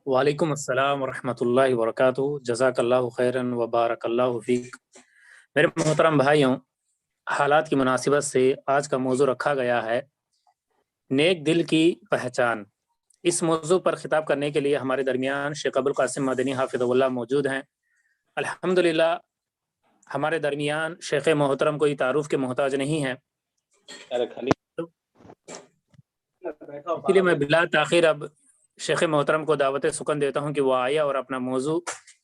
وعلیکم السلام ورحمۃ اللہ وبرکاتہ۔ جزاک اللہ خیرن و بارک اللہ فیک۔ میرے محترم بھائیوں، حالات کی مناسبت سے آج کا موضوع رکھا گیا ہے نیک دل کی پہچان۔ اس موضوع پر خطاب کرنے کے لیے ہمارے درمیان شیخ ابوالقاسم مدنی حافظ اللہ موجود ہیں۔ الحمدللہ ہمارے درمیان شیخ محترم کوئی تعارف کے محتاج نہیں ہے، اسی لیے میں بلا تاخیر اب شیخ محترم کو دعوت سکن دیتا ہوں کہ وہ آیا اور اپنا موضوع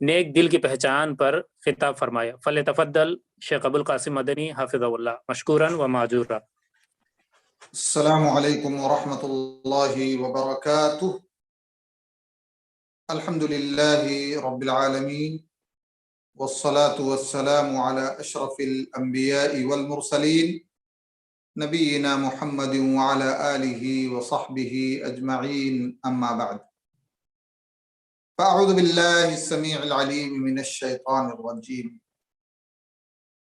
نیک دل کی پہچان پر خطاب فرمایا۔ فليتفضل شیخ ابوالقاسم مدنی حافظ اللہ مشکورا و معجورا۔ السلام علیکم ورحمۃ اللہ وبرکاتہ۔ الحمد للہ رب العالمین والصلاة والسلام علی اشرف الانبیاء والمرسلین نبینا محمد وعلی آلہ وصحبہ اجمعین، اما بعد فاعوذ باللہ السمیع العلیم من الشیطان الرجیم۔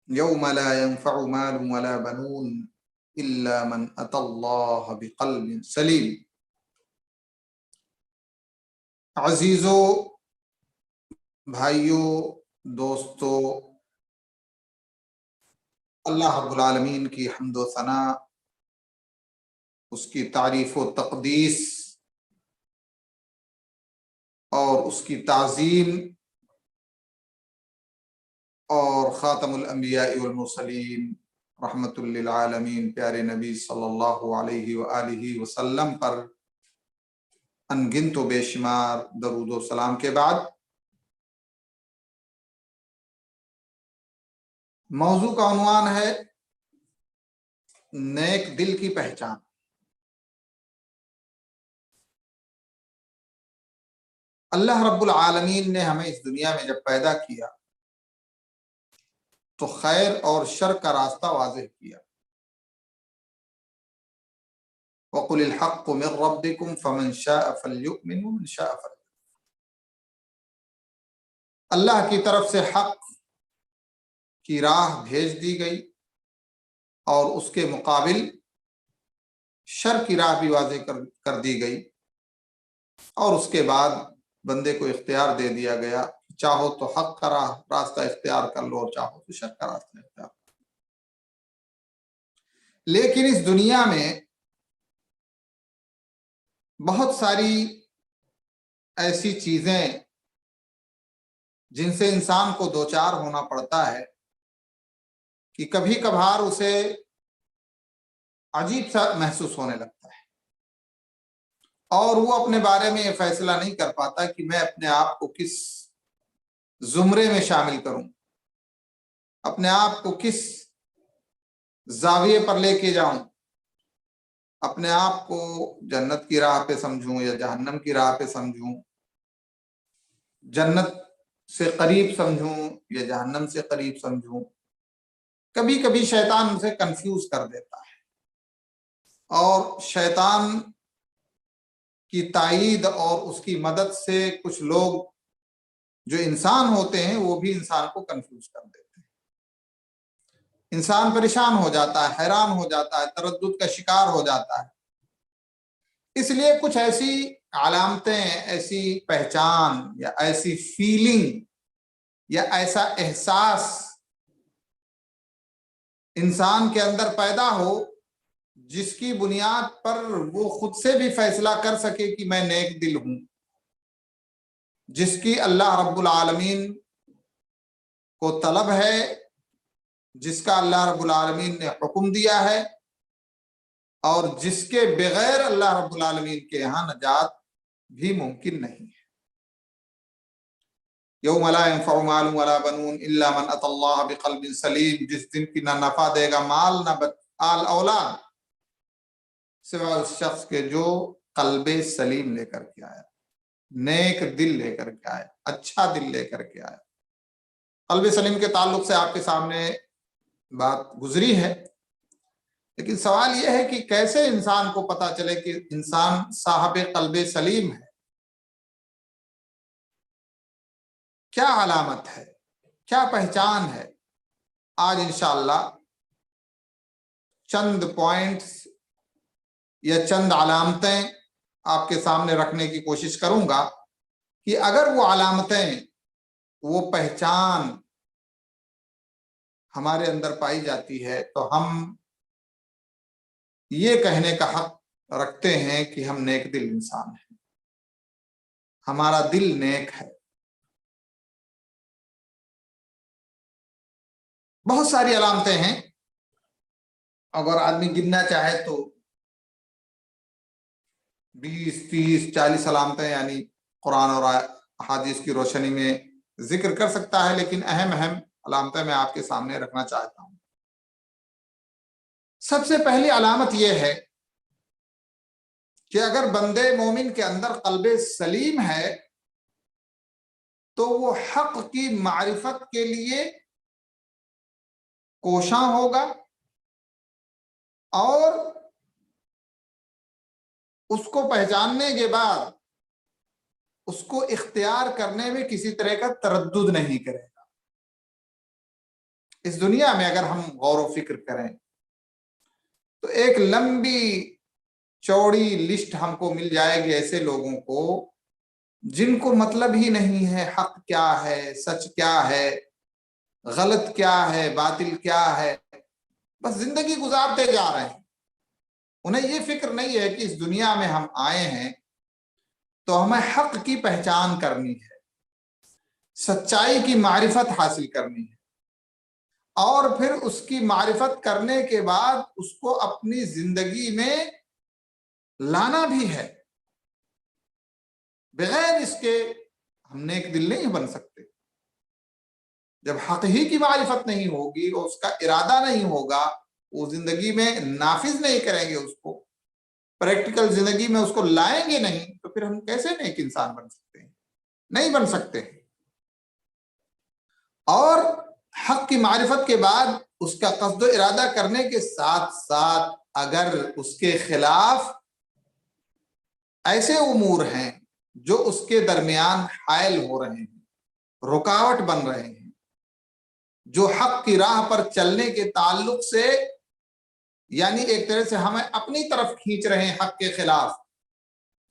یوم لا ينفع مال ولا بنون الا من اتى اللہ بقلب سلیم۔ عزیزو، بھائیو، دوستو، اللہ رب العالمین کی حمد و ثنا، اس کی تعریف و تقدیس اور اس کی تعظیم اور خاتم الانبیاء والمرسلین رحمت للعالمین پیارے نبی صلی اللہ علیہ وآلہ وسلم پر انگنت و بے شمار درود و سلام کے بعد، موضوع کا عنوان ہے نیک دل کی پہچان۔ اللہ رب العالمین نے ہمیں اس دنیا میں جب پیدا کیا تو خیر اور شر کا راستہ واضح کیا۔ وَقُلِ الْحَقُّ مِنْ رَبِّكُمْ فَمَنْ شَاءَ فَلْيُؤْمِنْ وَمَنْ شَاءَ فَلْيَكْفُرْ۔ اللہ کی طرف سے حق کی راہ بھیج دی گئی اور اس کے مقابل شر کی راہ بھی واضح کر دی گئی، اور اس کے بعد بندے کو اختیار دے دیا گیا، چاہو تو حق کا راستہ اختیار کر لو اور چاہو تو شر کا راستہ اختیار کر لو۔ لیکن اس دنیا میں بہت ساری ایسی چیزیں جن سے انسان کو دوچار ہونا پڑتا ہے کہ کبھی کبھار اسے عجیب سا محسوس ہونے لگتا ہے، اور وہ اپنے بارے میں یہ فیصلہ نہیں کر پاتا کہ میں اپنے آپ کو کس زمرے میں شامل کروں، اپنے آپ کو کس زاویے پر لے کے جاؤں، اپنے آپ کو جنت کی راہ پہ سمجھوں یا جہنم کی راہ پہ سمجھوں، جنت سے قریب سمجھوں یا جہنم سے قریب سمجھوں۔ کبھی کبھی شیطان اسے کنفیوز کر دیتا ہے، اور شیطان کی تائید اور اس کی مدد سے کچھ لوگ جو انسان ہوتے ہیں وہ بھی انسان کو کنفیوز کر دیتے ہیں۔ انسان پریشان ہو جاتا ہے، حیران ہو جاتا ہے، تردد کا شکار ہو جاتا ہے۔ اس لیے کچھ ایسی علامتیں، ایسی پہچان یا ایسی فیلنگ یا ایسا احساس انسان کے اندر پیدا ہو جس کی بنیاد پر وہ خود سے بھی فیصلہ کر سکے کہ میں نیک دل ہوں، جس کی اللہ رب العالمین کو طلب ہے، جس کا اللہ رب العالمین نے حکم دیا ہے، اور جس کے بغیر اللہ رب العالمین کے یہاں نجات بھی ممکن نہیں ہے۔ یوم لا ينفع مال ولا بنون الا من اتى اللہ بقلب سلیم، جس دن کی نہ نفع دے گا مال نہ آل اولاد سوائے اس شخص کے جو قلب سلیم لے کر کے آیا، نیک دل لے کر کے آیا، اچھا دل لے کر کے آیا۔ قلب سلیم کے تعلق سے آپ کے سامنے بات گزری ہے، لیکن سوال یہ ہے کہ کیسے انسان کو پتا چلے کہ انسان صاحب قلب سلیم ہے؟ کیا علامت ہے، کیا پہچان ہے؟ آج انشاءاللہ چند پوائنٹس یا چند علامتیں آپ کے سامنے رکھنے کی کوشش کروں گا کہ اگر وہ علامتیں، وہ پہچان ہمارے اندر پائی جاتی ہے تو ہم یہ کہنے کا حق رکھتے ہیں کہ ہم نیک دل انسان ہیں، ہمارا دل نیک ہے۔ بہت ساری علامتیں ہیں، اگر آدمی گننا چاہے تو 20 30 40 علامتیں یعنی قرآن اور احادیث کی روشنی میں ذکر کر سکتا ہے، لیکن اہم علامتیں میں آپ کے سامنے رکھنا چاہتا ہوں۔ سب سے پہلی علامت یہ ہے کہ اگر بندے مومن کے اندر قلب سلیم ہے تو وہ حق کی معرفت کے لیے کوشاں ہوگا اور اس کو پہچاننے کے بعد اس کو اختیار کرنے میں کسی طرح کا تردد نہیں کرے گا۔ اس دنیا میں اگر ہم غور و فکر کریں تو ایک لمبی چوڑی لسٹ ہم کو مل جائے گی ایسے لوگوں کو جن کو مطلب ہی نہیں ہے حق کیا ہے، سچ کیا ہے، غلط کیا ہے، باطل کیا ہے، بس زندگی گزارتے جا رہے ہیں۔ انہیں یہ فکر نہیں ہے کہ اس دنیا میں ہم آئے ہیں تو ہمیں حق کی پہچان کرنی ہے، سچائی کی معرفت حاصل کرنی ہے، اور پھر اس کی معرفت کرنے کے بعد اس کو اپنی زندگی میں لانا بھی ہے۔ بغیر اس کے ہم نیک دل نہیں بن سکتے۔ جب حق ہی کی معرفت نہیں ہوگی اور اس کا ارادہ نہیں ہوگا، وہ زندگی میں نافذ نہیں کریں گے، اس کو پریکٹیکل زندگی میں اس کو لائیں گے نہیں، تو پھر ہم کیسے نیک انسان بن سکتے ہیں؟ نہیں بن سکتے۔ اور حق کی معرفت کے بعد اس کا قصد و ارادہ کرنے کے ساتھ ساتھ اگر اس کے خلاف ایسے امور ہیں جو اس کے درمیان حائل ہو رہے ہیں، رکاوٹ بن رہے ہیں، جو حق کی راہ پر چلنے کے تعلق سے یعنی ایک طرح سے ہمیں اپنی طرف کھینچ رہے ہیں حق کے خلاف،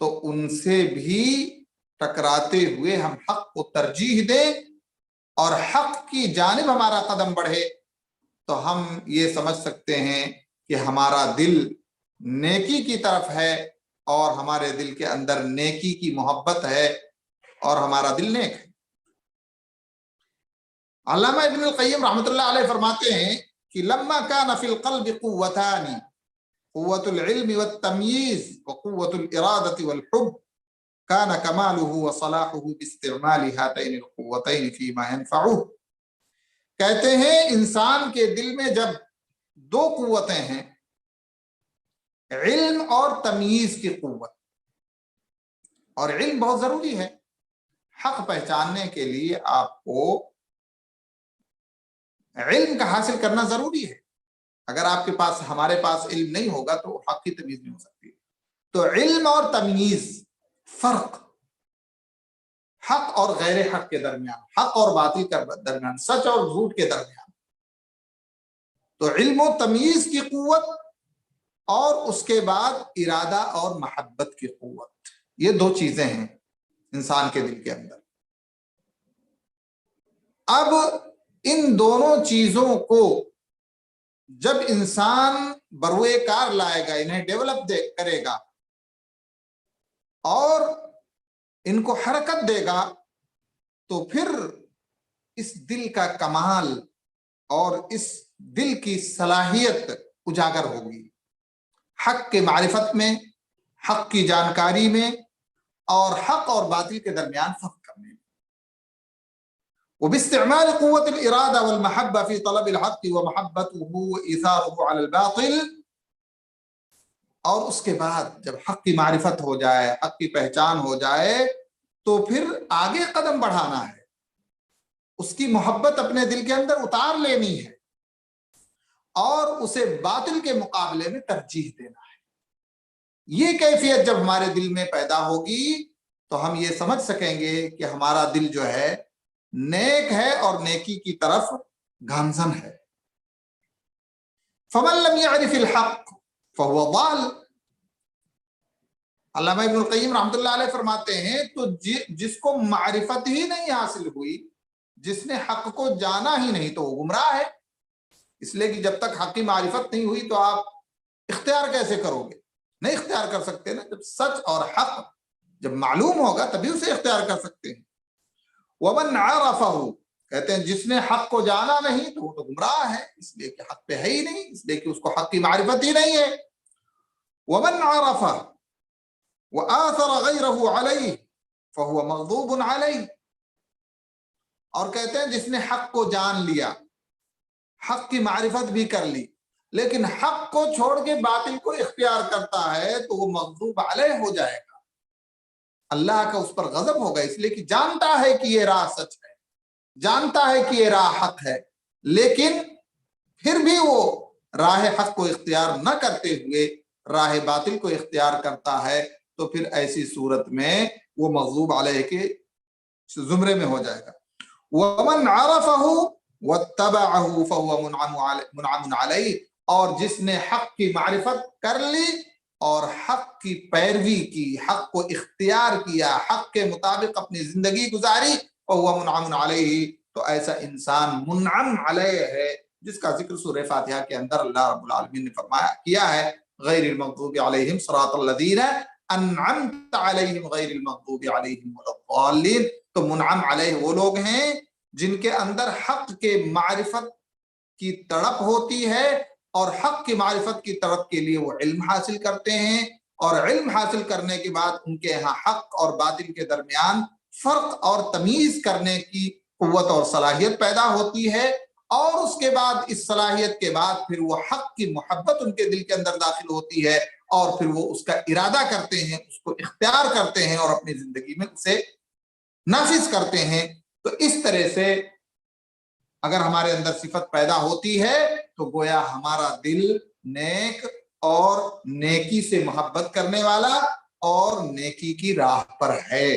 تو ان سے بھی ٹکراتے ہوئے ہم حق کو ترجیح دیں اور حق کی جانب ہمارا قدم بڑھے، تو ہم یہ سمجھ سکتے ہیں کہ ہمارا دل نیکی کی طرف ہے اور ہمارے دل کے اندر نیکی کی محبت ہے اور ہمارا دل نیک ہے۔ علامہ ابن القیم رحمۃ اللہ علیہ فرماتے ہیں کہ لما كان في القلب قوتان، قوة العلم والتمييز وقوة الإرادة والحب، كان كماله وصلاحه باستعمال هاتين القوتين فيما ينفعه۔ کہتے ہیں انسان کے دل میں جب دو قوتیں ہیں، علم اور تمییز کی قوت، اور علم بہت ضروری ہے، حق پہچاننے کے لیے آپ کو علم کا حاصل کرنا ضروری ہے۔ اگر آپ کے پاس، ہمارے پاس علم نہیں ہوگا تو حق کی تمیز نہیں ہو سکتی۔ تو علم اور تمییز، فرق حق اور غیر حق کے درمیان، حق اور باطل کے درمیان، سچ اور جھوٹ کے درمیان، تو علم و تمییز کی قوت اور اس کے بعد ارادہ اور محبت کی قوت، یہ دو چیزیں ہیں انسان کے دل کے اندر۔ اب ان دونوں چیزوں کو جب انسان بروئے کار لائے گا، انہیں ڈیولپ کرے گا اور ان کو حرکت دے گا، تو پھر اس دل کا کمال اور اس دل کی صلاحیت اجاگر ہوگی، حق کے معرفت میں، حق کی جانکاری میں، اور حق اور باطل کے درمیان فرق کرنے میں۔ وباستعمال قوة الإرادة والمحبة في طلب الحق ومحبته وإيثاره على الباطل، اور اس کے بعد جب حق کی معرفت ہو جائے، حق کی پہچان ہو جائے، تو پھر آگے قدم بڑھانا ہے، اس کی محبت اپنے دل کے اندر اتار لینی ہے اور اسے باطل کے مقابلے میں ترجیح دینا ہے۔ یہ کیفیت جب ہمارے دل میں پیدا ہوگی تو ہم یہ سمجھ سکیں گے کہ ہمارا دل جو ہے نیک ہے اور نیکی کی طرف گامزن ہے۔ فمن لم يعرف الحق فهو ضال۔ علامہ ابن القیم رحمۃ اللہ علیہ فرماتے ہیں تو جس کو معرفت ہی نہیں حاصل ہوئی، جس نے حق کو جانا ہی نہیں، تو وہ گمراہ ہے۔ اس لیے کہ جب تک حق کی معرفت نہیں ہوئی تو آپ اختیار کیسے کرو گے؟ نہیں اختیار کر سکتے نا۔ جب سچ اور حق جب معلوم ہوگا تبھی اسے اختیار کر سکتے ہیں۔ ومن عرفہ، کہتے ہیں جس نے حق کو جانا نہیں تو وہ تو گمراہ ہے، اس لیے کہ حق پہ ہے ہی نہیں، اس لیے کہ اس کو حق کی معرفت ہی نہیں ہے۔ ومن عرفہ وآثر غیرہ علیہ فہو مغضوب علیہ، اور کہتے ہیں جس نے حق کو جان لیا، حق کی معرفت بھی کر لی، لیکن حق کو چھوڑ کے باطل کو اختیار کرتا ہے تو وہ مغضوب علیہ ہو جائے گا، اللہ کا اس پر غضب ہوگا، اس لیے کہ جانتا ہے کہ یہ راہ سچ ہے، جانتا ہے کہ یہ راہ حق ہے، لیکن پھر بھی وہ راہ حق کو اختیار نہ کرتے ہوئے راہ باطل کو اختیار کرتا ہے، تو پھر ایسی صورت میں وہ مغضوب علیہ کے زمرے میں ہو جائے گا۔ وَمَنْ عَرَفَهُ وَاتَّبَعَهُ فَهُوَ مُنْعَمٌ عَلَيْهِ، اور جس نے حق کی معرفت کر لی اور حق کی پیروی کی، حق کو اختیار کیا، حق کے مطابق اپنی زندگی گزاری، فَهُوَ مُنْعَمٌ عَلَيْهِ، تو ایسا انسان منعم علیہ ہے، جس کا ذکر سورہ فاتحہ کے اندر اللہ رب العالمین نے فرمایا کیا ہے، غیر المغضوب علیہم صراط الذین انعمت علیہم غیر المغضوب علیہم ولا الضالین۔ تو منعم علیہ وہ لوگ ہیں جن کے اندر حق کے معرفت کی تڑپ ہوتی ہے، اور حق کی معرفت کی تڑپ کے لیے وہ علم حاصل کرتے ہیں، اور علم حاصل کرنے کے بعد ان کے ہاں حق اور باطل کے درمیان فرق اور تمیز کرنے کی قوت اور صلاحیت پیدا ہوتی ہے، اور اس کے بعد اس صلاحیت کے بعد پھر وہ حق کی محبت ان کے دل کے اندر داخل ہوتی ہے، اور پھر وہ اس کا ارادہ کرتے ہیں، اس کو اختیار کرتے ہیں اور اپنی زندگی میں اسے نافذ کرتے ہیں۔ تو اس طرح سے اگر ہمارے اندر صفت پیدا ہوتی ہے تو گویا ہمارا دل نیک اور نیکی سے محبت کرنے والا اور نیکی کی راہ پر ہے۔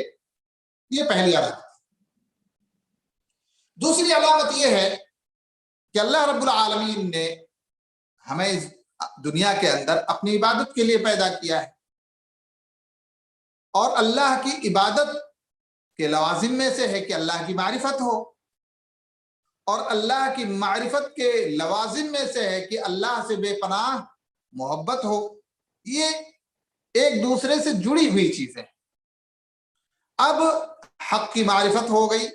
یہ پہلی علامت۔ دوسری علامت یہ ہے کہ اللہ رب العالمین نے ہمیں اس دنیا کے اندر اپنی عبادت کے لیے پیدا کیا ہے، اور اللہ کی عبادت کے لوازم میں سے ہے کہ اللہ کی معرفت ہو، اور اللہ کی معرفت کے لوازم میں سے ہے کہ اللہ سے بے پناہ محبت ہو۔ یہ ایک دوسرے سے جڑی ہوئی چیزیں۔ اب حق کی معرفت ہو گئی،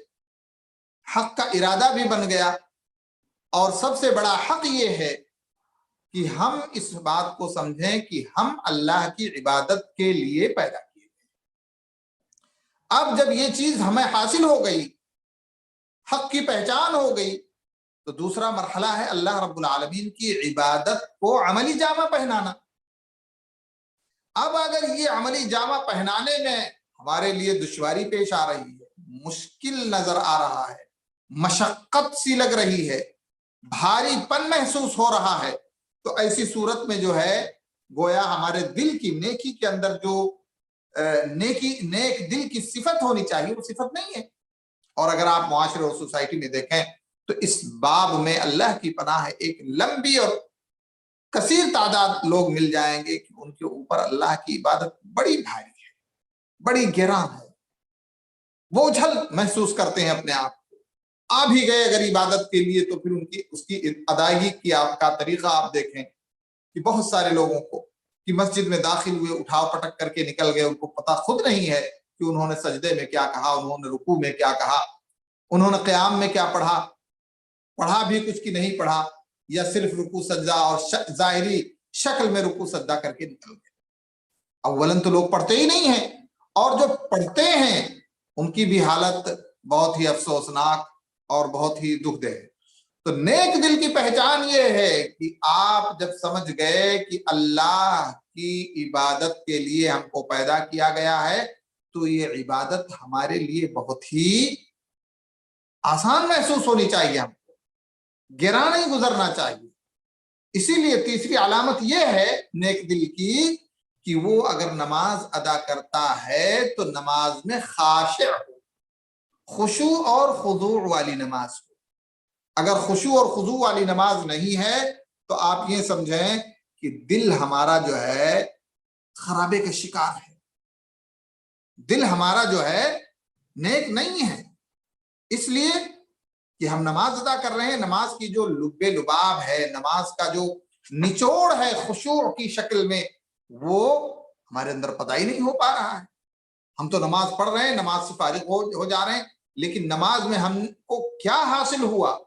حق کا ارادہ بھی بن گیا، اور سب سے بڑا حق یہ ہے کہ ہم اس بات کو سمجھیں کہ ہم اللہ کی عبادت کے لیے پیدا کیے گئے۔ اب جب یہ چیز ہمیں حاصل ہو گئی، حق کی پہچان ہو گئی، تو دوسرا مرحلہ ہے اللہ رب العالمین کی عبادت کو عملی جامہ پہنانا۔ اب اگر یہ عملی جامہ پہنانے میں ہمارے لیے دشواری پیش آ رہی ہے، مشکل نظر آ رہا ہے، مشقت سی لگ رہی ہے، بھاری پن محسوس ہو رہا ہے، تو ایسی صورت میں جو ہے گویا ہمارے دل کی نیکی کے اندر جو نیک دل کی صفت ہونی چاہیے وہ صفت نہیں ہے۔ اور اگر آپ معاشرے اور سوسائٹی میں دیکھیں تو اس باب میں اللہ کی پناہ ہے، ایک لمبی اور کثیر تعداد لوگ مل جائیں گے کہ ان کے اوپر اللہ کی عبادت بڑی بھاری ہے، بڑی گراں ہے، وہ اجھل محسوس کرتے ہیں اپنے آپ کو۔ آ بھی گئے اگر عبادت کے لیے تو پھر اس کی ادائیگی کا طریقہ آپ دیکھیں کہ بہت سارے لوگوں کو کہ مسجد میں داخل ہوئے، اٹھاؤ پٹک کر کے نکل گئے، ان کو پتہ خود نہیں ہے کہ انہوں نے سجدے میں کیا کہا، انہوں نے رکوع میں کیا کہا، انہوں نے قیام میں کیا پڑھا بھی کچھ کی نہیں پڑھا، یا صرف رکوع سجدہ اور ظاہری شکل میں رکوع سجدہ کر کے نکل گئے۔ اولاً تو لوگ پڑھتے ہی نہیں ہیں، اور جو پڑھتے ہیں ان کی بھی حالت بہت ہی افسوسناک اور بہت ہی دکھ دہ ہے۔ تو نیک دل کی پہچان یہ ہے کہ آپ جب سمجھ گئے کہ اللہ کی عبادت کے لیے ہم کو پیدا کیا گیا ہے، تو یہ عبادت ہمارے لیے بہت ہی آسان محسوس ہونی چاہیے، ہم کو گراں نہیں گزرنا چاہیے۔ اسی لیے تیسری علامت یہ ہے نیک دل کی کہ وہ اگر نماز ادا کرتا ہے تو نماز میں خاشع ہو، خشوع اور خضوع والی نماز ہو۔ اگر خشوع اور خضوع والی نماز نہیں ہے تو آپ یہ سمجھیں کہ دل ہمارا جو ہے خرابے کا شکار ہے، دل ہمارا جو ہے نیک نہیں ہے، اس لیے کہ ہم نماز ادا کر رہے ہیں، نماز کی جو لب لباب ہے، نماز کا جو نچوڑ ہے خشوع کی شکل میں، وہ ہمارے اندر پتہ ہی نہیں ہو پا رہا ہے۔ ہم تو نماز پڑھ رہے ہیں، نماز سے فارغ ہو جا رہے ہیں، لیکن نماز میں ہم کو کیا حاصل ہوا،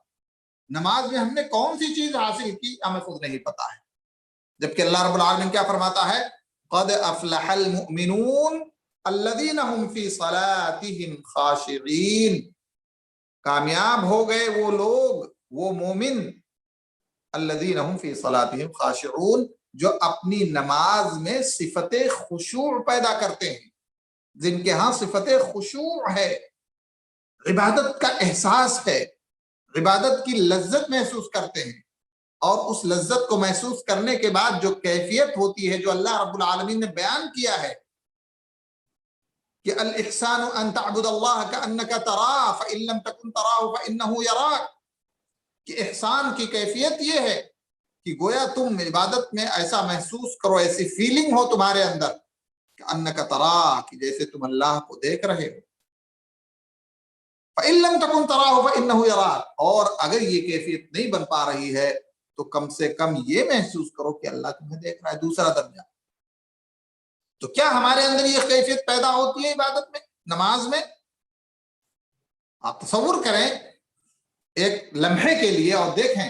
نماز میں ہم نے کون سی چیز حاصل کی، ہمیں خود نہیں پتا ہے۔ جبکہ اللہ رب العالمین کیا فرماتا ہے؟ قد افلح المؤمنون الذین هم فی صلاتهم خاشعین، کامیاب ہو گئے وہ لوگ، وہ مومن، الذین هم فی صلاتهم خاشعون، جو اپنی نماز میں صفت خشوع پیدا کرتے ہیں، جن کے ہاں صفت خشوع ہے، عبادت کا احساس ہے، عبادت کی لذت محسوس کرتے ہیں، اور اس لذت کو محسوس کرنے کے بعد جو کیفیت ہوتی ہے جو اللہ رب العالمین نے بیان کیا ہے کہ الاحسان ان تعبد اللہ کانک تراہ فان لم تکن تراہ فانہ یراک، کہ احسان کی کیفیت یہ ہے کہ گویا تم عبادت میں ایسا محسوس کرو، ایسی فیلنگ ہو تمہارے اندر کہ انک تراہ، کہ جیسے تم اللہ کو دیکھ رہے ہو، فَإِن لَمْ تَكُنْ تَرَاهُ فَإِنَّهُ يَرَاكَ، اور اگر یہ کیفیت نہیں بن پا رہی ہے تو کم سے کم یہ محسوس کرو کہ اللہ تمہیں دیکھ رہا ہے۔ دوسرا درجہ، تو کیا ہمارے اندر یہ کیفیت پیدا ہوتی ہے عبادت میں، نماز میں؟ آپ تصور کریں ایک لمحے کے لیے اور دیکھیں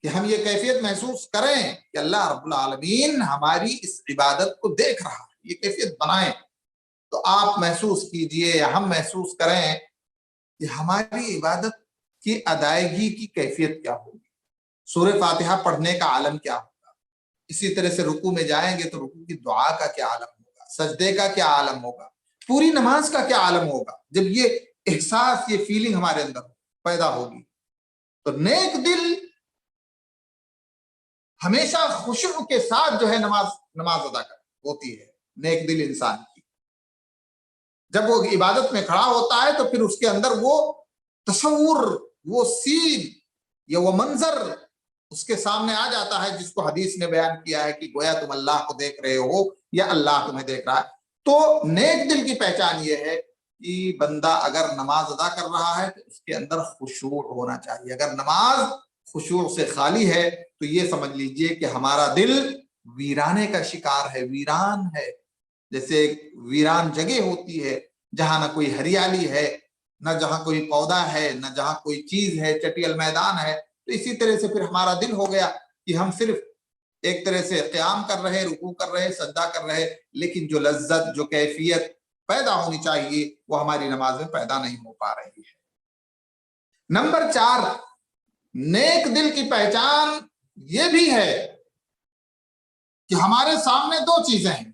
کہ ہم یہ کیفیت محسوس کریں کہ اللہ رب العالمین ہماری اس عبادت کو دیکھ رہا ہے، یہ کیفیت بنائیں تو آپ محسوس کیجئے یا ہم محسوس کریں کہ ہماری عبادت کی ادائیگی کی کیفیت کیا ہوگی، سورہ فاتحہ پڑھنے کا عالم کیا ہوگا، اسی طرح سے رکوع میں جائیں گے تو رکوع کی دعا کا کیا عالم ہوگا، سجدے کا کیا عالم ہوگا، پوری نماز کا کیا عالم ہوگا جب یہ احساس، یہ فیلنگ ہمارے اندر پیدا ہوگی۔ تو نیک دل ہمیشہ خشوع کے ساتھ جو ہے نماز ادا ہوتی ہے، نیک دل انسان کی جب وہ عبادت میں کھڑا ہوتا ہے تو پھر اس کے اندر وہ تصور، وہ سین یا وہ منظر اس کے سامنے آ جاتا ہے جس کو حدیث نے بیان کیا ہے کہ گویا تم اللہ کو دیکھ رہے ہو یا اللہ تمہیں دیکھ رہا ہے۔ تو نیک دل کی پہچان یہ ہے کہ بندہ اگر نماز ادا کر رہا ہے تو اس کے اندر خشوع ہونا چاہیے۔ اگر نماز خشوع سے خالی ہے تو یہ سمجھ لیجئے کہ ہمارا دل ویرانے کا شکار ہے، ویران ہے، جیسے ایک ویران جگہ ہوتی ہے جہاں نہ کوئی ہریالی ہے، نہ جہاں کوئی پودا ہے، نہ جہاں کوئی چیز ہے، چٹیل میدان ہے۔ تو اسی طرح سے پھر ہمارا دل ہو گیا کہ ہم صرف ایک طرح سے قیام کر رہے، رکوع کر رہے، سجدہ کر رہے، لیکن جو لذت، جو کیفیت پیدا ہونی چاہیے وہ ہماری نماز میں پیدا نہیں ہو پا رہی ہے۔ نمبر 4، نیک دل کی پہچان یہ بھی ہے کہ ہمارے سامنے دو چیزیں ہیں،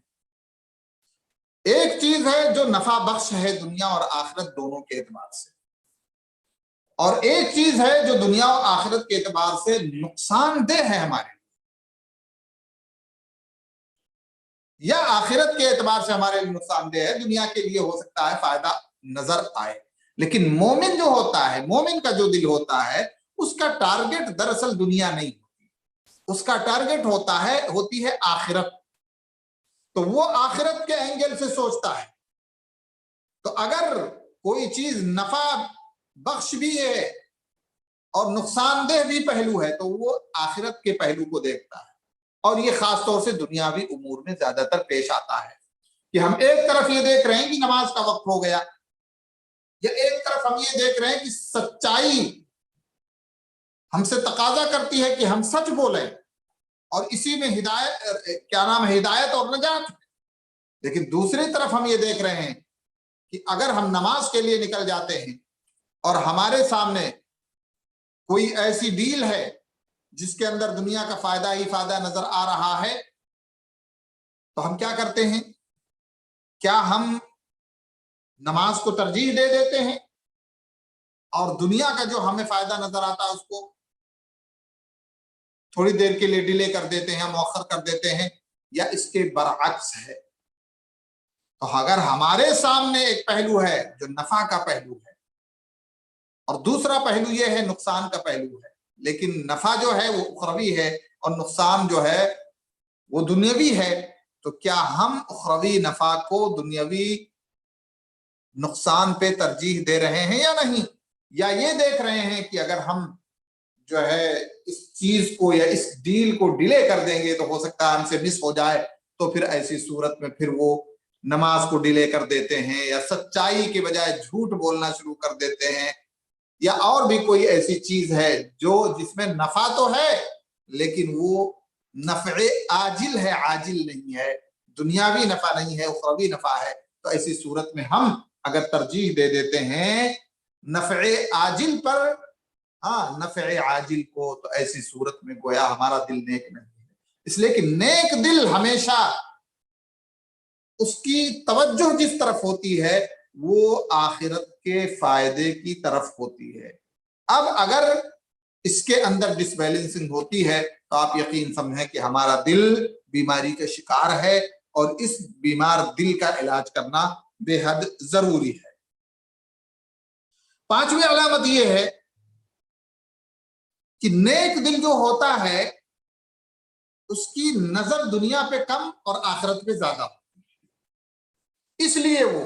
ایک چیز ہے جو نفع بخش ہے دنیا اور آخرت دونوں کے اعتبار سے، اور ایک چیز ہے جو دنیا اور آخرت کے اعتبار سے نقصان دہ ہے ہمارے، یا آخرت کے اعتبار سے ہمارے لیے نقصان دہ ہے، دنیا کے لیے ہو سکتا ہے فائدہ نظر آئے، لیکن مومن جو ہوتا ہے، مومن کا جو دل ہوتا ہے، اس کا ٹارگٹ دراصل دنیا نہیں ہوتی، اس کا ٹارگٹ ہوتی ہے آخرت، تو وہ آخرت کے اینگل سے سوچتا ہے۔ تو اگر کوئی چیز نفع بخش بھی ہے اور نقصان دہ بھی پہلو ہے تو وہ آخرت کے پہلو کو دیکھتا ہے، اور یہ خاص طور سے دنیاوی امور میں زیادہ تر پیش آتا ہے کہ ہم ایک طرف یہ دیکھ رہے ہیں کہ نماز کا وقت ہو گیا، یا ایک طرف ہم یہ دیکھ رہے ہیں کہ سچائی ہم سے تقاضا کرتی ہے کہ ہم سچ بولیں، اور اسی میں ہدایت اور نجات، لیکن دوسری طرف ہم یہ دیکھ رہے ہیں کہ اگر ہم نماز کے لیے نکل جاتے ہیں اور ہمارے سامنے کوئی ایسی ڈیل ہے جس کے اندر دنیا کا فائدہ ہی فائدہ نظر آ رہا ہے تو ہم کیا کرتے ہیں؟ کیا ہم نماز کو ترجیح دے دیتے ہیں اور دنیا کا جو ہمیں فائدہ نظر آتا ہے اس کو تھوڑی دیر کے لیے ڈیلے کر دیتے ہیں، مؤخر کر دیتے ہیں، یا اس کے برعکس ہے؟ تو اگر ہمارے سامنے ایک پہلو ہے جو نفع کا پہلو ہے اور دوسرا پہلو یہ ہے نقصان کا پہلو ہے، لیکن نفع جو ہے وہ اخروی ہے اور نقصان جو ہے وہ دنیاوی ہے، تو کیا ہم اخروی نفع کو دنیاوی نقصان پہ ترجیح دے رہے ہیں یا نہیں، یا یہ دیکھ رہے ہیں کہ اگر ہم جو ہے اس چیز کو یا اس ڈیل کو ڈیلے کر دیں گے تو ہو سکتا ہے ہم سے مس ہو جائے، تو پھر ایسی صورت میں پھر وہ نماز کو ڈیلے کر دیتے ہیں، یا سچائی کے بجائے جھوٹ بولنا شروع کر دیتے ہیں، یا اور بھی کوئی ایسی چیز ہے جو جس میں نفع تو ہے لیکن وہ نفع عاجل ہے، عاجل نہیں ہے، دنیاوی نفع نہیں ہے، اخروی نفع ہے۔ تو ایسی صورت میں ہم اگر ترجیح دے دیتے ہیں نفع عاجل پر، ہاں نفع عاجل کو، تو ایسی صورت میں گویا ہمارا دل نیک نہیں ہے۔ اس لیے کہ نیک دل ہمیشہ اس کی توجہ جس طرف ہوتی ہے وہ آخرت کے فائدے کی طرف ہوتی ہے۔ اب اگر اس کے اندر ڈس بیلنسنگ ہوتی ہے تو آپ یقین سمجھیں کہ ہمارا دل بیماری کا شکار ہے، اور اس بیمار دل کا علاج کرنا بے حد ضروری ہے۔ پانچویں علامت یہ ہے کہ نیک دل جو ہوتا ہے اس کی نظر دنیا پہ کم اور آخرت پہ زیادہ ہوتی ہے، اس لیے وہ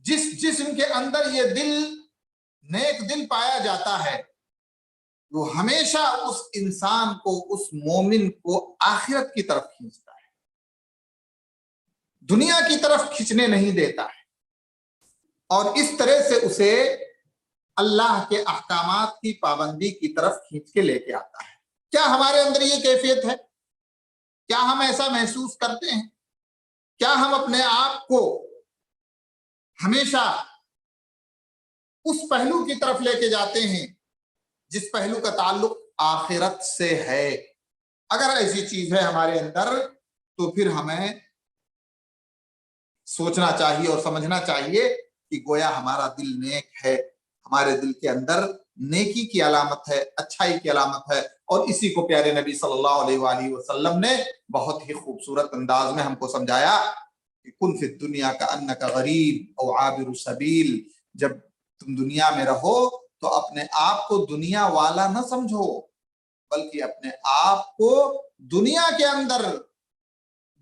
جس جسم کے اندر یہ دل نیک دل پایا جاتا ہے وہ ہمیشہ اس انسان کو، اس مومن کو آخرت کی طرف کھینچتا ہے، دنیا کی طرف کھینچنے نہیں دیتا ہے، اور اس طرح سے اسے اللہ کے احکامات کی پابندی کی طرف کھینچ کے لے کے آتا ہے۔ کیا ہمارے اندر یہ کیفیت ہے؟ کیا ہم ایسا محسوس کرتے ہیں؟ کیا ہم اپنے آپ کو ہمیشہ اس پہلو کی طرف لے کے جاتے ہیں جس پہلو کا تعلق آخرت سے ہے؟ اگر ایسی چیز ہے ہمارے اندر تو پھر ہمیں سوچنا چاہیے اور سمجھنا چاہیے کہ گویا ہمارا دل نیک ہے، ہمارے دل کے اندر نیکی کی علامت ہے، اچھائی کی علامت ہے، اور اسی کو پیارے نبی صلی اللہ علیہ وآلہ وسلم نے بہت ہی خوبصورت انداز میں ہم کو سمجھایا کہ کن فی الدنیا کأنک غریب او عابر سبیل، جب تم دنیا میں رہو تو اپنے آپ کو دنیا والا نہ سمجھو، بلکہ اپنے آپ کو دنیا کے اندر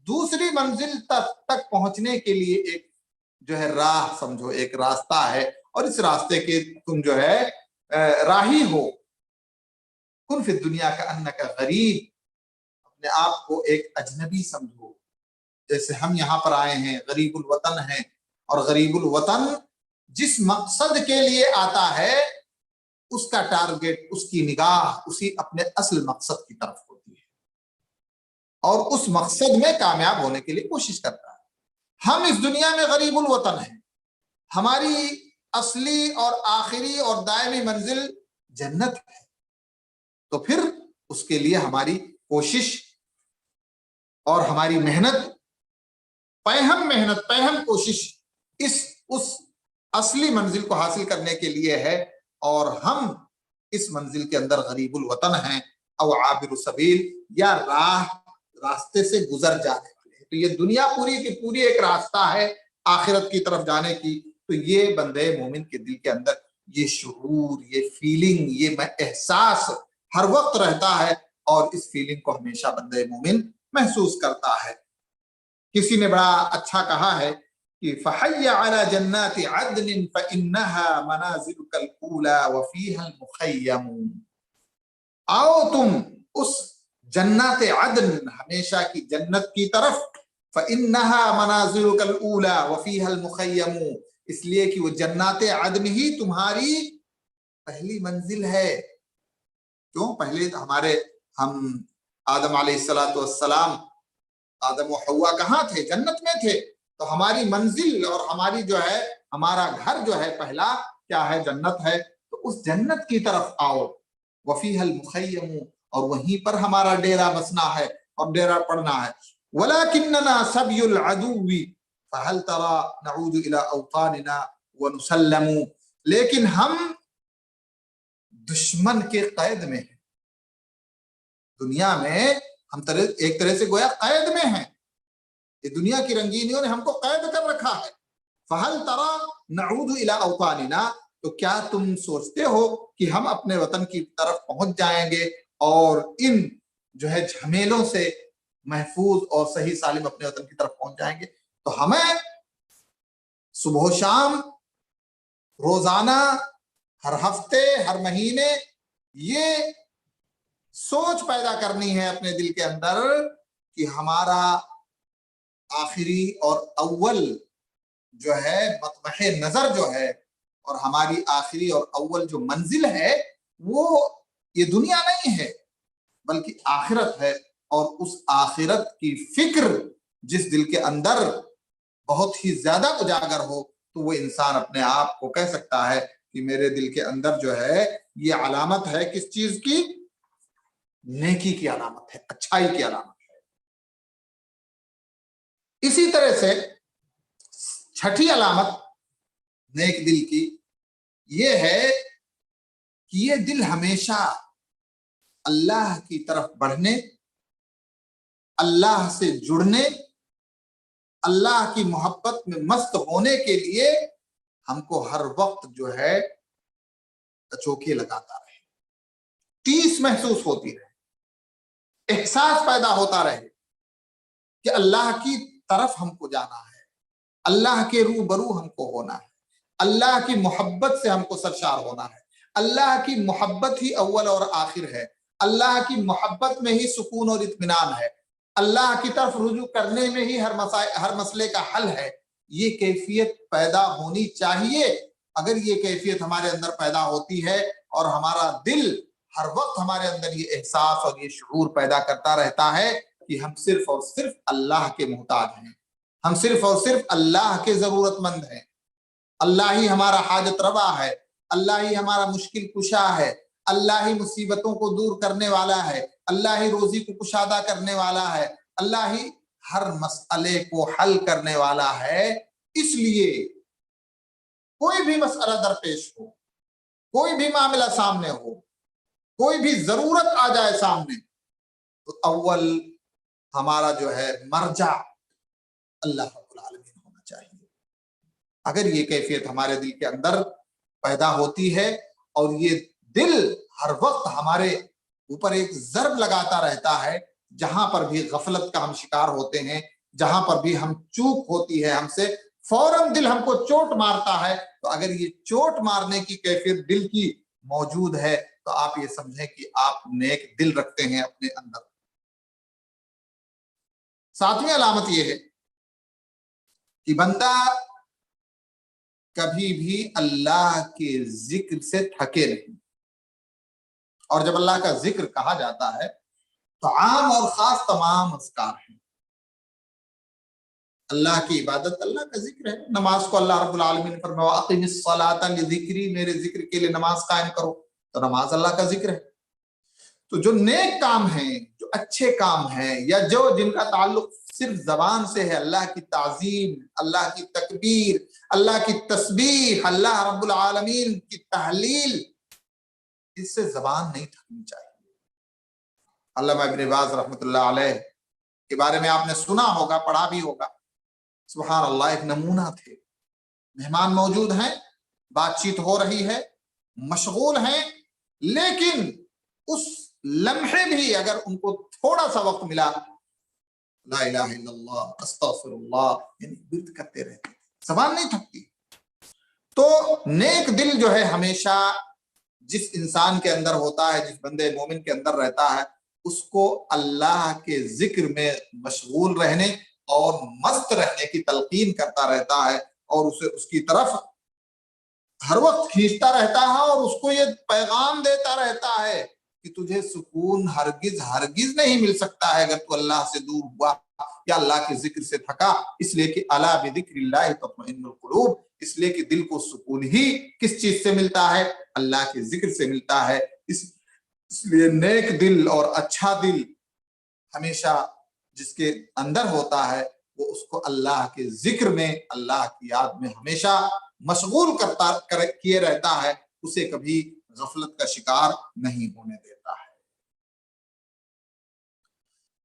دوسری منزل تک پہنچنے کے لیے ایک جو ہے راہ سمجھو، ایک راستہ ہے، اور اس راستے کے تم جو ہے راہی ہو۔ کن فی الدنیا کأنک غریب، اپنے آپ کو ایک اجنبی سمجھو، جیسے ہم یہاں پر آئے ہیں، غریب الوطن ہیں، اور غریب الوطن جس مقصد کے لیے آتا ہے اس کا ٹارگٹ، اس کی نگاہ اسی اپنے اصل مقصد کی طرف ہوتی ہے، اور اس مقصد میں کامیاب ہونے کے لیے کوشش کرتا ہے۔ ہم اس دنیا میں غریب الوطن ہیں، ہماری اصلی اور آخری اور دائمی منزل جنت ہے، تو پھر اس کے لیے ہماری کوشش اور ہماری محنت، پہم کوشش اس اصلی منزل کو حاصل کرنے کے لیے ہے، اور ہم اس منزل کے اندر غریب الوطن ہیں او عابر السبیل، یا راستے سے گزر جانے والے ہیں۔ تو یہ دنیا پوری کی پوری ایک راستہ ہے آخرت کی طرف جانے کی، تو یہ بندے مومن کے دل کے اندر یہ شعور، یہ فیلنگ، یہ احساس ہر وقت رہتا ہے، اور اس فیلنگ کو ہمیشہ بندے مومن محسوس کرتا ہے۔ کسی نے بڑا اچھا کہا ہے کہ فحی علی جنات عدن فإنها منازلک الاولی وفیہا المخیم، آؤ تم اس جنات عدن، ہمیشہ کی جنت کی طرف، فإنها منازلک الاولی وفیہا المخیم، اس لیے کہ وہ جنات عدن ہی تمہاری پہلی منزل ہے۔ کیوں؟ پہلے ہم آدم علیہ السلام، آدم و حوا کہاں تھے؟ جنت میں تھے، تو ہماری منزل اور ہماری جو ہے ہمارا گھر جو ہے پہلا کیا ہے؟ جنت ہے، تو اس جنت کی طرف آؤ، وفیہا المخیم، اور وہیں پر ہمارا ڈیرا بسنا ہے اور ڈیرا پڑنا ہے۔ وَلَكِنَّنَا سَبْيُ الْعَدُوِّ فَهَلْ تَرَى نَعُودُ إِلَىٰ أَوْطَانِنَا وَنُسَلَّمُ، لیکن ہم دشمن کے قید میں ہیں، دنیا میں ہم ایک طرح سے گویا قید میں ہیں، یہ دنیا کی رنگینیوں نے ہم کو قید کر رکھا ہے۔ فَهَلْ تَرَى نَعُودُ إِلَىٰ أَوْطَانِنَا، تو کیا تم سوچتے ہو کہ ہم اپنے وطن کی طرف پہنچ جائیں گے اور ان جو ہے جھمیلوں سے، محفوظ اور صحیح سالم اپنے وطن کی طرف پہنچ جائیں گے. تو ہمیں صبح و شام، روزانہ، ہر ہفتے، ہر مہینے یہ سوچ پیدا کرنی ہے اپنے دل کے اندر کہ ہمارا آخری اور اول جو ہے مطمح نظر جو ہے، اور ہماری آخری اور اول جو منزل ہے وہ یہ دنیا نہیں ہے بلکہ آخرت ہے. اور اس آخرت کی فکر جس دل کے اندر بہت ہی زیادہ اجاگر ہو تو وہ انسان اپنے آپ کو کہہ سکتا ہے کہ میرے دل کے اندر جو ہے یہ علامت ہے کس چیز کی؟ نیکی کی علامت ہے، اچھائی کی علامت ہے. اسی طرح سے چھٹی علامت نیک دل کی یہ ہے کہ یہ دل ہمیشہ اللہ کی طرف بڑھنے، اللہ سے جڑنے، اللہ کی محبت میں مست ہونے کے لیے ہم کو ہر وقت جو ہے چوکے لگاتا رہے، ٹیس محسوس ہوتی رہے، احساس پیدا ہوتا رہے کہ اللہ کی طرف ہم کو جانا ہے، اللہ کے روبرو ہم کو ہونا ہے، اللہ کی محبت سے ہم کو سرشار ہونا ہے. اللہ کی محبت ہی اول اور آخر ہے، اللہ کی محبت میں ہی سکون اور اطمینان ہے، اللہ کی طرف رجوع کرنے میں ہی ہر مسئلے کا حل ہے. یہ کیفیت پیدا ہونی چاہیے. اگر یہ کیفیت ہمارے اندر پیدا ہوتی ہے اور ہمارا دل ہر وقت ہمارے اندر یہ احساس اور یہ شعور پیدا کرتا رہتا ہے کہ ہم صرف اور صرف اللہ کے محتاج ہیں، ہم صرف اور صرف اللہ کے ضرورت مند ہیں، اللہ ہی ہمارا حاجت روا ہے، اللہ ہی ہمارا مشکل کشا ہے، اللہ ہی مصیبتوں کو دور کرنے والا ہے، اللہ ہی روزی کو کشادہ کرنے والا ہے، اللہ ہی ہر مسئلے کو حل کرنے والا ہے. اس لیے کوئی بھی مسئلہ درپیش ہو، کوئی بھی معاملہ سامنے ہو، کوئی بھی ضرورت آ جائے سامنے، تو اول ہمارا جو ہے مرجع اللہ رب العالمین ہونا چاہیے. اگر یہ کیفیت ہمارے دل کے اندر پیدا ہوتی ہے اور یہ دل ہر وقت ہمارے اوپر ایک ضرب لگاتا رہتا ہے، جہاں پر بھی غفلت کا ہم شکار ہوتے ہیں، جہاں پر بھی ہم چوک ہوتی ہے ہم سے، فوراً دل ہم کو چوٹ مارتا ہے. تو اگر یہ چوٹ مارنے کی کیفیت دل کی موجود ہے تو آپ یہ سمجھیں کہ آپ نیک دل رکھتے ہیں اپنے اندر. ساتویں علامت یہ ہے کہ بندہ کبھی بھی اللہ کے ذکر سے تھکے نہیں. اور جب اللہ کا ذکر کہا جاتا ہے تو عام اور خاص تمام اذکار ہیں. اللہ کی عبادت اللہ کا ذکر ہے. نماز کو اللہ رب العالمین فرمایا وَأَقِمِ الصَّلَاةَ لِذِكْرِي، میرے ذکر کے لیے نماز قائم کرو. تو نماز اللہ کا ذکر ہے. تو جو نیک کام ہیں، جو اچھے کام ہیں، یا جو جن کا تعلق صرف زبان سے ہے، اللہ کی تعظیم، اللہ کی تکبیر، اللہ کی تسبیح، اللہ رب العالمین کی تحلیل، اس سے زبان نہیں تھکنی چاہیے. علامہ ابن باز رحمۃ اللہ علیہ کے بارے میں آپ نے سنا ہوگا، پڑھا بھی ہوگا. سبحان اللہ، ایک نمونہ تھے. مہمان موجود ہیں، بات چیت ہو رہی ہے، مشغول ہیں، لیکن اس لمحے بھی اگر ان کو تھوڑا سا وقت ملا، لا الہ الا اللہ، استغفر اللہ، یعنی ورد کرتے رہتے، زبان نہیں تھکتی. تو نیک دل جو ہے ہمیشہ جس انسان کے اندر ہوتا ہے، جس بندے مومن کے اندر رہتا ہے، اس کو اللہ کے ذکر میں مشغول رہنے اور مست رہنے کی تلقین کرتا رہتا ہے، اور اسے اس کی طرف ہر وقت کھینچتا رہتا ہے، اور اس کو یہ پیغام دیتا رہتا ہے کہ تجھے سکون ہرگز نہیں مل سکتا ہے اگر تو اللہ سے دور ہوا یا اللہ کے ذکر سے تھکا. اس لیے کہ الا بذکر اللہ تطمئن القلوب، اس لیے کہ دل کو سکون ہی کس چیز سے ملتا ہے؟ اللہ کے ذکر سے ملتا ہے. اس لیے نیک دل اور اچھا دل ہمیشہ جس کے اندر ہوتا ہے وہ اس کو اللہ کے ذکر میں، اللہ کی یاد میں ہمیشہ مشغول کیے رہتا ہے، اسے کبھی غفلت کا شکار نہیں ہونے دیتا ہے.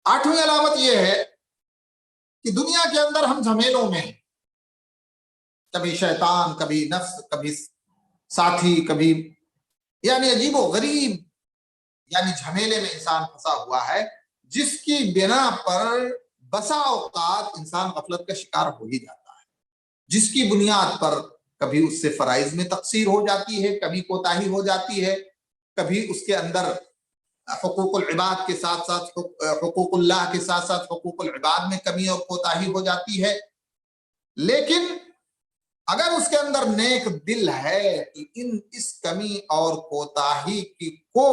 آٹھویں علامت یہ ہے کہ دنیا کے اندر ہم جھمیلوں میں، کبھی شیطان، کبھی نفس، کبھی ساتھی، کبھی یعنی عجیب و غریب یعنی جھمیلے میں انسان پھنسا ہوا ہے. جس کی بنا پر بسا اوقات انسان غفلت کا شکار ہو ہی جاتا ہے، جس کی بنیاد پر کبھی اس سے فرائض میں تقصیر ہو جاتی ہے، کبھی کوتاہی ہو جاتی ہے، کبھی اس کے اندر حقوق العباد کے ساتھ ساتھ حقوق اللہ کے ساتھ ساتھ حقوق العباد میں کمی اور کوتاہی ہو جاتی ہے۔ لیکن اگر اس کے اندر نیک دل ہے تو اس کمی اور کوتاہی کو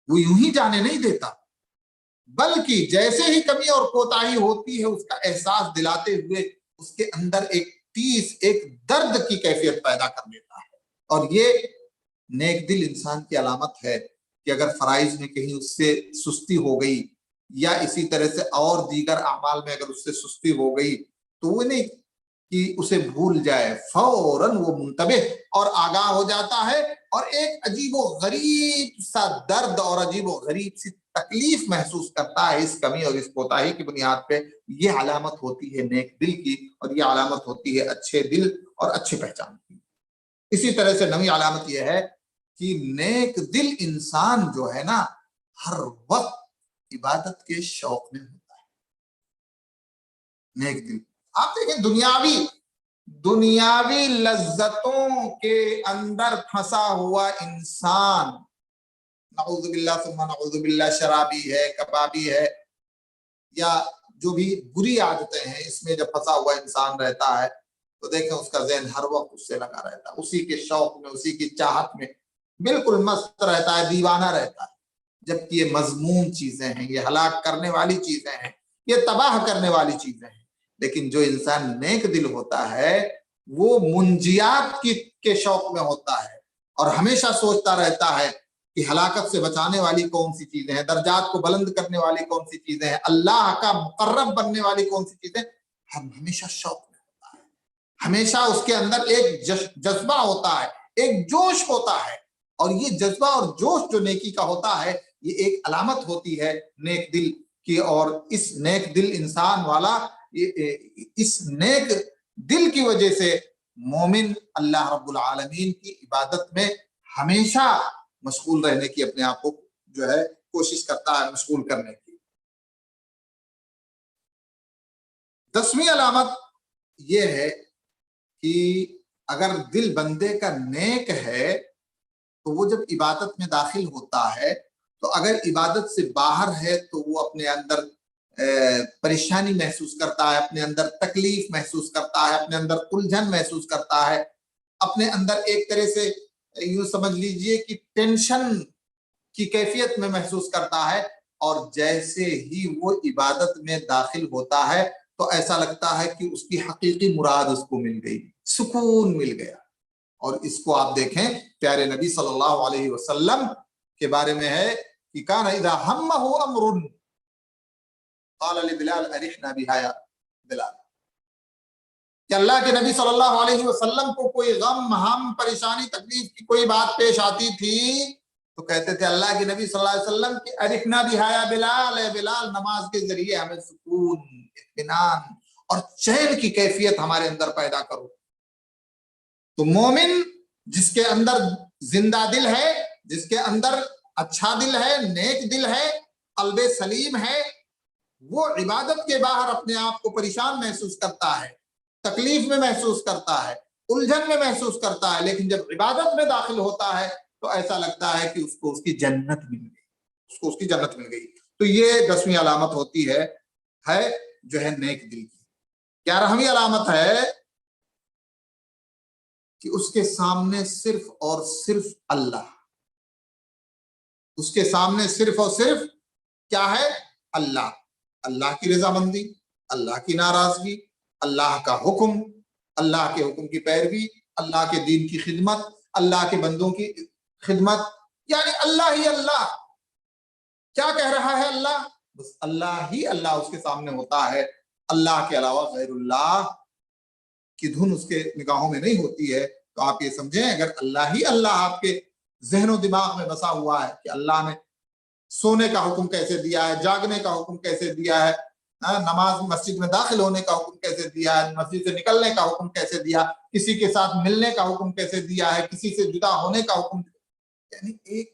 وہ یوں ہی جانے نہیں دیتا، بلکہ جیسے ہی کمی اور کوتاہی ہوتی ہے اس کا احساس دلاتے ہوئے اس کے اندر ایک ایک درد کی کیفیت پیدا کر دیتا ہے۔ اور یہ نیک دل انسان کی علامت ہے کہ اگر فرائض میں کہیں اس سے سستی ہو گئی یا اسی طرح سے اور دیگر اعمال میں اگر اس سے سستی ہو گئی تو وہ نہیں کہ اسے بھول جائے، فوراً وہ منتبہ اور آگاہ ہو جاتا ہے اور ایک عجیب و غریب سا درد اور عجیب و غریب سی تکلیف محسوس کرتا ہے اس کمی اور اس کوتاہی کی بنیاد پہ۔ یہ علامت ہوتی ہے نیک دل کی، اور یہ علامت ہوتی ہے اچھے دل اور اچھی پہچان کی۔ اسی طرح سے نویں علامت یہ ہے کہ نیک دل انسان جو ہے نا ہر وقت عبادت کے شوق میں ہوتا ہے۔ نیک دل آپ دیکھیں دنیاوی لذتوں کے اندر پھنسا ہوا انسان، نعوذ باللہ ثم نعوذ باللہ، شرابی ہے، کبابی ہے، یا جو بھی بری عادتیں ہیں اس میں جب پھنسا ہوا انسان رہتا ہے تو دیکھیں اس کا ذہن ہر وقت اس سے لگا رہتا ہے، اسی کے شوق میں، اسی کی چاہت میں بالکل مست رہتا ہے، دیوانہ رہتا ہے۔ جبکہ یہ مذموم چیزیں ہیں، یہ ہلاک کرنے والی چیزیں ہیں، یہ تباہ کرنے والی چیزیں ہیں۔ لیکن جو انسان نیک دل ہوتا ہے وہ منجیات کے شوق میں ہوتا ہے اور ہمیشہ سوچتا رہتا ہے کہ ہلاکت سے بچانے والی کون سی چیزیں ہیں، درجات کو بلند کرنے والی کون سی چیزیں ہیں، اللہ کا مقرب بننے والی کون سی چیزیں، ہم ہمیشہ شوق میں ہوتا ہے، ہمیشہ اس کے اندر ایک جذبہ ہوتا ہے، ایک جوش ہوتا ہے۔ اور یہ جذبہ اور جوش جو نیکی کا ہوتا ہے یہ ایک علامت ہوتی ہے نیک دل کی، اور اس نیک دل انسان والا اس نیک دل کی وجہ سے مومن اللہ رب العالمین کی عبادت میں ہمیشہ مشغول رہنے کی اپنے آپ کو جو ہے کوشش کرتا ہے مشغول کرنے کی۔ 10ویں علامت یہ ہے کہ اگر دل بندے کا نیک ہے تو وہ جب عبادت میں داخل ہوتا ہے تو اگر عبادت سے باہر ہے تو وہ اپنے اندر پریشانی محسوس کرتا ہے، اپنے اندر تکلیف محسوس کرتا ہے، اپنے اندر الجھن محسوس کرتا ہے، اپنے اندر ایک طرح سے یوں سمجھ لیجئے کہ ٹینشن کی کیفیت میں محسوس کرتا ہے۔ اور جیسے ہی وہ عبادت میں داخل ہوتا ہے تو ایسا لگتا ہے کہ اس کی حقیقی مراد اس کو مل گئی، سکون مل گیا۔ اور اس کو آپ دیکھیں پیارے نبی صلی اللہ علیہ وسلم کے بارے میں ہے کہ کان اذا ہمہ امر قال لبلال ارحنا بها یا بلال، کہ اللہ کے نبی صلی اللہ علیہ وسلم کو کوئی غم، ہم، پریشانی، تکلیف کی کوئی بات پیش آتی تھی تو کہتے تھے اللہ کے نبی صلی اللہ علیہ وسلم کہ ارحنا بها یا بلال، اے بلال نماز کے ذریعے ہمیں سکون، اطمینان اور چین کی کیفیت ہمارے اندر پیدا کرو۔ تو مومن جس کے اندر زندہ دل ہے، جس کے اندر اچھا دل ہے، نیک دل ہے، قلب سلیم ہے، وہ عبادت کے باہر اپنے آپ کو پریشان محسوس کرتا ہے، تکلیف میں محسوس کرتا ہے، الجھن میں محسوس کرتا ہے، لیکن جب عبادت میں داخل ہوتا ہے تو ایسا لگتا ہے کہ اس کو اس کی جنت مل گئی، اس کو اس کی جنت مل گئی۔ تو یہ 10ویں علامت ہوتی ہے جو ہے نیک دل کی۔ 11ویں علامت ہے کہ اس کے سامنے صرف اور صرف اللہ، اس کے سامنے صرف اور صرف کیا ہے؟ اللہ، اللہ کی رضامندی، اللہ کی ناراضگی، اللہ کا حکم، اللہ کے حکم کی پیروی، اللہ کے دین کی خدمت، اللہ کے بندوں کی خدمت، یعنی اللہ ہی اللہ، کیا کہہ رہا ہے اللہ؟ بس اللہ ہی اللہ اس کے سامنے ہوتا ہے، اللہ کے علاوہ غیر اللہ کی دھن اس کے نگاہوں میں نہیں ہوتی ہے۔ تو آپ یہ سمجھیں اگر اللہ ہی اللہ آپ کے ذہن و دماغ میں بسا ہوا ہے کہ اللہ نے سونے کا حکم کیسے دیا ہے، جاگنے کا حکم کیسے دیا ہے، نماز مسجد میں داخل ہونے کا حکم کیسے دیا ہے، مسجد سے نکلنے کا حکم کیسے دیا، کسی کے ساتھ ملنے کا حکم کیسے دیا ہے، کسی سے جدا ہونے کا حکم، یعنی ایک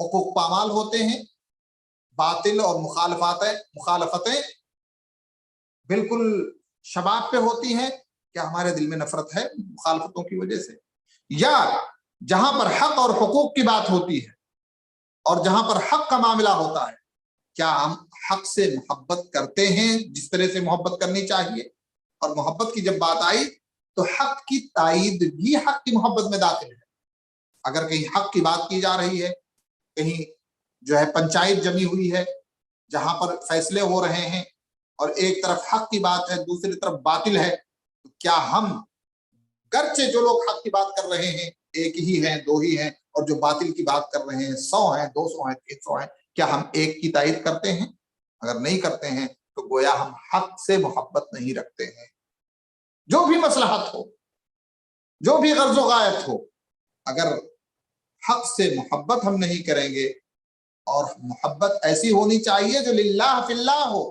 حقوق پامال ہوتے ہیں, باطل اور مخالفتیں بالکل شباب پہ ہوتی ہیں, کیا ہمارے دل میں نفرت ہے مخالفتوں کی وجہ سے؟ یا جہاں پر حق اور حقوق کی بات ہوتی ہے اور جہاں پر حق کا معاملہ ہوتا ہے, کیا ہم حق سے محبت کرتے ہیں جس طرح سے محبت کرنی چاہیے؟ اور محبت کی جب بات آئی تو حق کی تائید بھی حق کی محبت میں داخل ہے. اگر کہیں حق کی بات کی جا رہی ہے, کہیں جو ہے پنچایت جمی ہوئی ہے جہاں پر فیصلے ہو رہے ہیں اور ایک طرف حق کی بات ہے دوسری طرف باطل ہے, تو کیا ہم گرچہ جو لوگ حق کی بات کر رہے ہیں ایک ہی ہیں, دو ہی ہیں, اور جو باطل کی بات کر رہے ہیں 100 ہیں, 200 ہیں, 300 ہیں, کیا ہم ایک کی تائید کرتے ہیں؟ اگر نہیں کرتے ہیں تو گویا ہم حق سے محبت نہیں رکھتے ہیں. جو بھی مصلحت ہو, جو بھی غرض و غایت ہو, اگر حق سے محبت ہم نہیں کریں گے, اور محبت ایسی ہونی چاہیے جو للہ فی اللہ ہو,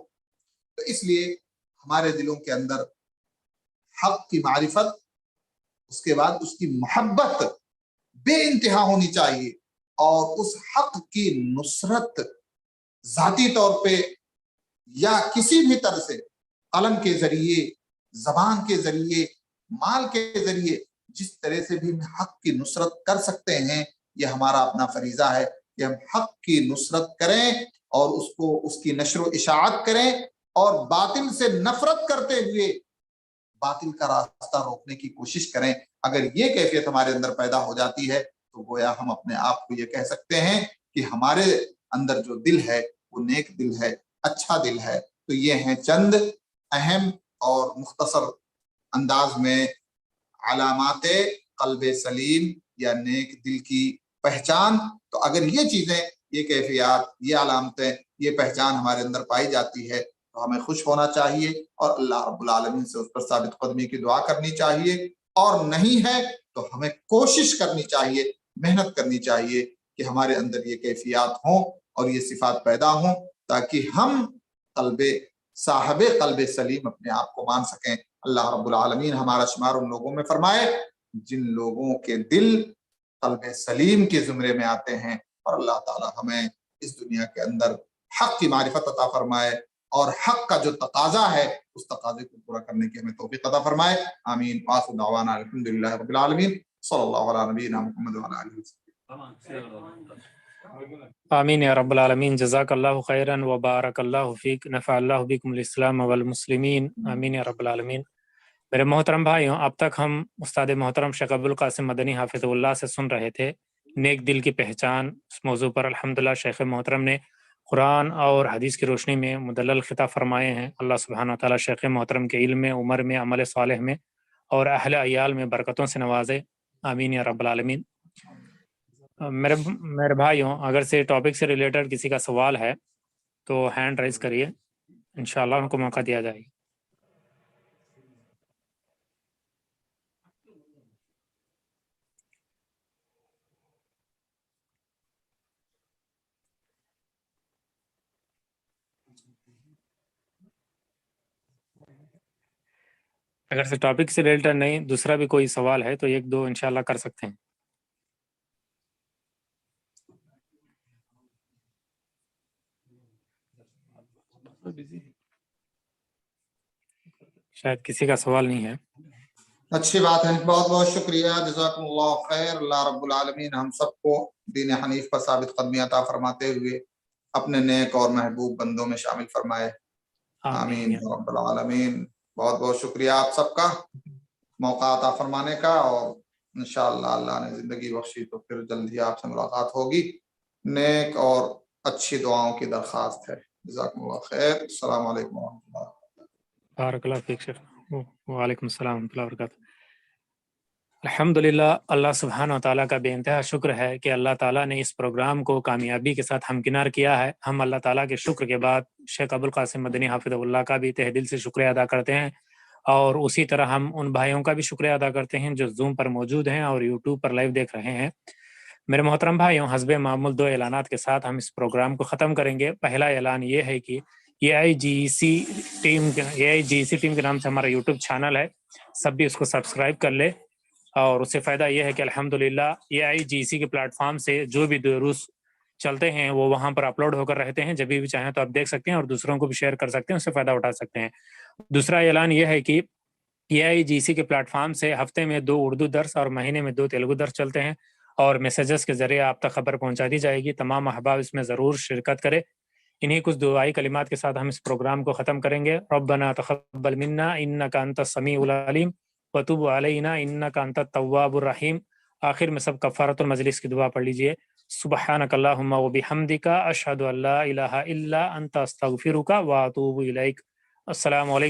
تو اس لیے ہمارے دلوں کے اندر حق کی معرفت, اس کے بعد اس کی محبت بے انتہا ہونی چاہیے, اور اس حق کی نصرت ذاتی طور پہ یا کسی بھی طرح سے قلم کے ذریعے, زبان کے ذریعے, مال کے ذریعے, جس طرح سے بھی ہم حق کی نصرت کر سکتے ہیں, یہ ہمارا اپنا فریضہ ہے کہ ہم حق کی نصرت کریں اور اس کی نشر و اشاعت کریں, اور باطل سے نفرت کرتے ہوئے باطل کا راستہ روکنے کی کوشش کریں. اگر یہ کیفیت ہمارے اندر پیدا ہو جاتی ہے تو گویا ہم اپنے آپ کو یہ کہہ سکتے ہیں کہ ہمارے اندر جو دل ہے وہ نیک دل ہے, اچھا دل ہے. تو یہ ہیں چند اہم اور مختصر انداز میں علامات قلب سلیم یا نیک دل کی پہچان. تو اگر یہ چیزیں, یہ کیفیات, یہ علامتیں, یہ پہچان ہمارے اندر پائی جاتی ہے تو ہمیں خوش ہونا چاہیے اور اللہ رب العالمین سے اس پر ثابت قدمی کی دعا کرنی چاہیے. اور نہیں ہے تو ہمیں کوشش کرنی چاہیے, محنت کرنی چاہیے کہ ہمارے اندر یہ کیفیات ہوں اور یہ صفات پیدا ہوں, تاکہ ہم صاحب قلب سلیم اپنے آپ کو مان سکیں. اللہ رب العالمین ہمارا شمار ان لوگوں میں فرمائے جن لوگوں کے دل قلب سلیم کے زمرے میں آتے ہیں, اور اللہ تعالی ہمیں اس دنیا کے اندر حق کی معرفت عطا فرمائے اور حق کا جو تقاضا ہے اس تقاضے کو پورا کرنے کی ہمیں توفیق عطا فرمائے. آمین. وآخر دعوانا الحمدللہ رب العالمین. صلی اللہ علی نبینا محمد وعلی آلہ وسلم. آمین یا رب العالمین. جزاک اللہ خیرا وبارک اللہ فیک, نفع اللہ بکم الاسلام والمسلمین. آمین یا رب العالمین. میرے محترم بھائیوں, اب تک ہم استاد محترم شیخ ابوالقاسم مدنی حافظ اللہ سے سن رہے تھے نیک دل کی پہچان. اس موضوع پر الحمدللہ شیخ محترم نے قرآن اور حدیث کی روشنی میں مدلل خطاب فرمائے ہیں. اللہ سبحانہ وتعالی شیخ محترم کے علم میں, عمر میں, عمل صالح میں اور اہل عیال میں برکتوں سے نوازے. آمین یا رب العالمین. میرے بھائیوں, اگر سے ٹاپک سے ریلیٹڈ کسی کا سوال ہے تو ہینڈ ریز کریے, انشاءاللہ ان کو موقع دیا جائے گا. اگر سے ٹاپک سے ریلیٹڈ نہیں, دوسرا بھی کوئی سوال ہے تو ایک دو انشاءاللہ کر سکتے ہیں. شاید کسی کا سوال نہیں ہے. اچھی بات ہے, بہت بہت شکریہ, جزاکم اللہ خیر. اللہ رب العالمین ہم سب کو دین حنیف پر ثابت قدمی عطا فرماتے ہوئے اپنے نیک اور محبوب بندوں میں شامل فرمائے. آمین یا رب العالمین. بہت بہت شکریہ آپ سب کا موقع عطا فرمانے کا, اور انشاءاللہ اللہ نے زندگی بخشی تو پھر جلد ہی آپ سے ملاقات ہوگی. نیک اور اچھی دعاؤں کی درخواست ہے. جزاکم اللہ خیر. السلام علیکم ورحمۃ اللہ. بارک اللہ فیک شیخ. وعلیکم السلام ورحمۃ اللہ وبرکاتہ. الحمدللہ, اللہ سبحانہ وتعالیٰ کا بے انتہا شکر ہے کہ اللہ تعالیٰ نے اس پروگرام کو کامیابی کے ساتھ ہمکنار کیا ہے. ہم اللہ تعالیٰ کے شکر کے بعد شیخ ابوالقاسم مدنی حافظ اللہ کا بھی تہ دل سے شکریہ ادا کرتے ہیں, اور اسی طرح ہم ان بھائیوں کا بھی شکریہ ادا کرتے ہیں جو زوم پر موجود ہیں اور یوٹیوب پر لائیو دیکھ رہے ہیں. میرے محترم بھائیوں, حسب معمول 2 اعلانات کے ساتھ ہم اس پروگرام کو ختم کریں گے. پہلا اعلان یہ ہے کہ AIGC ٹیم کے نام سے ہمارا یوٹیوب چینل ہے, سب بھی اس کو سبسکرائب کر لے. اور اس سے فائدہ یہ ہے کہ الحمدللہ AIGC کے پلیٹ فارم سے جو بھی دروس چلتے ہیں وہ وہاں پر اپلوڈ ہو کر رہتے ہیں، جب بھی چاہیں تو آپ دیکھ سکتے ہیں اور دوسروں کو بھی شیئر کر سکتے ہیں، اس سے فائدہ اٹھا سکتے ہیں۔ دوسرا اعلان یہ ہے کہ AIGC کے پلیٹ فارم سے ہفتے میں 2 اردو درس اور مہینے میں 2 تیلگو درس چلتے ہیں، اور میسیجز کے ذریعے آپ تک خبر پہنچا دی جائے گی۔ تمام احباب اس میں ضرور شرکت کریں۔ انہی کچھ دعائی کلمات کے ساتھ ہم اس پروگرام کو ختم کریں گے۔ ربنا تقبل منا انک انت السمیع العلیم وتب علینا انک انت التواب الرحیم۔ آخر میں سب کفارۃ المجلس کی دعا پڑھ لیجئے۔ سبحانک اللہم وبحمدک اشہد ان لا الہ الا انت استغفرک واتوب الیک۔ السلام علیکم۔